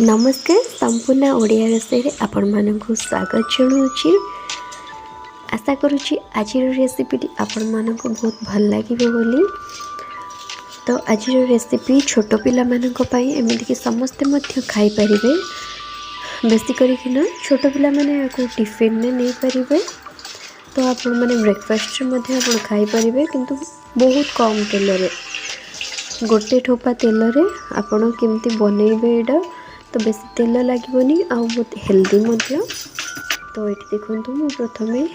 नमस्कार संपूर्ण ओडिया रोषे आपण मानक स्वागत जनाऊँच। आशा करुँची आज रेसिपीटी आपण मानक बहुत भल लगे बोली। तो आज रेसिपी छोट पिला मानक पई एमती समस्ते खाई परिबे। बेसी करिकिना छोट पिला माने को टिफिन में नहीं परिबे। तो आपण माने ब्रेकफास्ट मध्ये आपण खाई परिबे किंतु बहुत कम तेल रे गोटे ठोपा तेल रे आपण केमती बनइबे एडा तो बेसी तेल लगे आ बहुत हेल्दी मध्य। तो ये देखो मु प्रथमे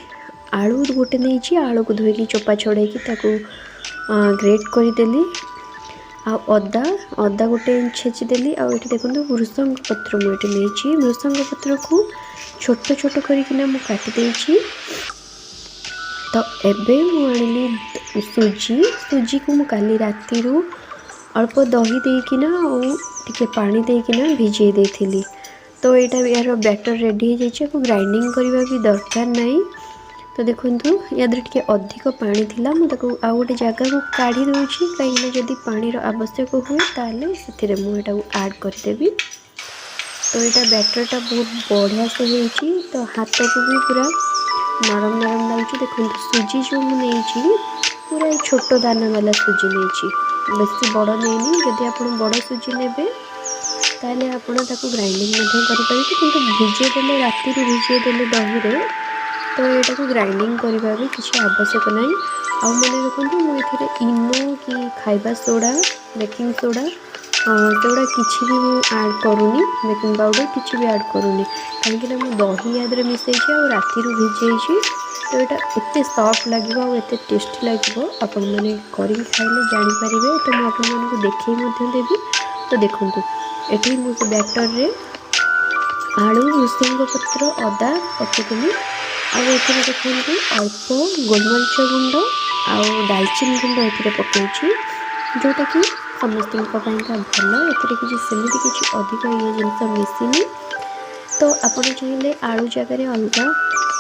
आलू गोटे नहीं आलू को धोई चोपा छड़े ग्रेट करदेली। अदा अदा गोटे छेचिदेली। आ देखो भृसंग पत्र मुझे नहीं भृसंग पत्र को छोट छोट करना मु काटिदे। तो एबे मु आनिली सुजी को मु काली राती अल्प दही देकिना टिके पानी देकिना भिजे देथिली। तो यहाँ यार बैटर रेडी हो जाए ग्राइंडिंग करने भी दरकार नहीं। तो देखो याद टे अधिक पानी थिला मुझे आउ गोटे जगह को काढ़ी दूसरी कहीं जदि पानी आवश्यक हुए ताले से मुझे ऐड करदेवी। तो यहाँ बैटरटा बहुत बढ़िया से होती तो हाथ को भी पूरा नरम नरम लगे। देखो सुजी जो मुझे पूरा छोट दाना वाला सुजी नहीं बेसी बड़ नहीं। जदि आप बड़ सुजी ने ताले आपण ताको ग्राइंडिंग करें कि भिजेदेले राति भिजेदेले दही रे तो यहाँ को ग्राइंडिंग करने भी किसी आवश्यक नहीं। आउ मैंने देखो मुझे इनो कि खाइबा सोडा बेकिंग सोडा सेगुड़ा किसी भी ऐड करूनी बेकिंग पाउडर किसी भी ऐड करूनी कहीं मुझे दही याद मिसई राति भिजे। तो यहाँ एत सॉफ्ट लगे और एत टेस्टी लगे आपण मैंने कर खाइले जानीपारे। तो मुझे आपको देखे देवी। तो देखो ये मुझे बैटर रे आलू भृसंग पत्र अदा पकेदेली। आउ देखो अल्प गोलमरीच गुंड आउ दालचीनी गुंड ये पकई जोटा कि समस्त भल ए सेमती किसी अधिक ये जिनस मिसिनी। तो आपड़ चाहिए आलू जगह अलग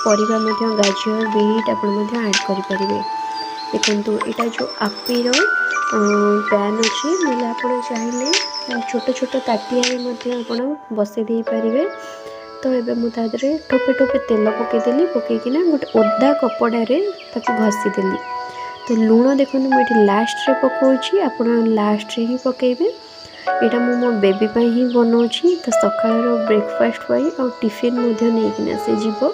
परिबा गाजर बीट आप ऐड करें। देखो यहाँ जो आपिर पैन अच्छी ना आप चाहिए छोट छोट ताटिया बसई दे पारे। तो ये मुझे ठोपे ठोपे तेल पकईदेली पकईकिना गोटे ओदा कपड़े घसीदेली। तो लुण देखो मुझे लास्ट रे पकाऊँगी आप लास्ट रे ही पकेबे। यहाँ मु मो बेबी ही बनाऊँगी तो सकाळ ब्रेकफास्ट और टिफिन नहीं से जीव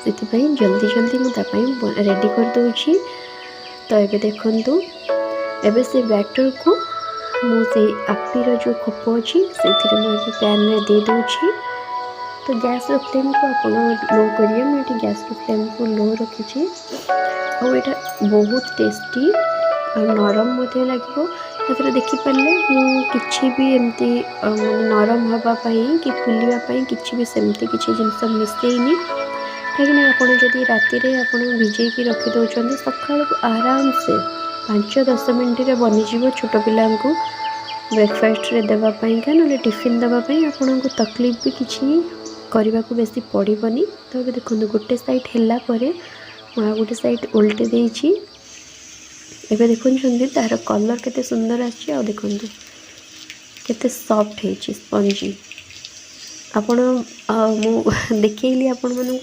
से जल्दी जल्दी मुझे रेडी कर दूँगी। तो ये देखु एबे से बैटर को मुझे आपिर जो खप अच्छी से पैन रे दे दूँगी। तो गैस फ्लेम को आप लो करिए मुझे गैस फ्लेम को लो रखी। और यहाँ बहुत टेस्टी और नरम लगे देखिपारे मुझे भी एमती नरम हाँपाई कि फुलवाई कि भी सेमती किसी जिनस मिसेनी कहीं आप राति भिजे रखीदे सका आराम से 5-10 मिनट बनीज छोट पिला ब्रेकफास्ट रे देवाई ना टिफिन देवाई आपन को तकलीफ भी किसी करने को बेसी पड़ोनी। तो ये देखो गोटे साइड है गोटे साइड उल्टे देती। एबे देखुं तार कलर केते सुंदर आछि। देखो केते सॉफ्ट है स्पंजी आपण मु देखली आपण मानू।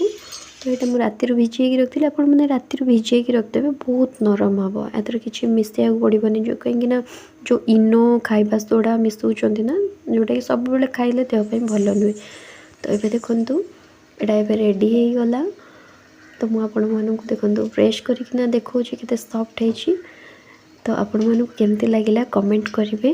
तो ये मुझे राति भिजे रखी आप राति भिजे रखिदेवे बहुत नरम हम यार किसी मिसैया पड़ोनी जो कहीं जो इनो खाइबा सोडा मिसौं ना जोटा कि सब बेले खाइले देहपाई भल नुहे। तो ये देखु यहाँ रेडी हो गला। तो मुझे देखो प्रेस करना देखा केते सॉफ्ट है। तो आपण मानू केमती लगिला कमेंट करेंगे।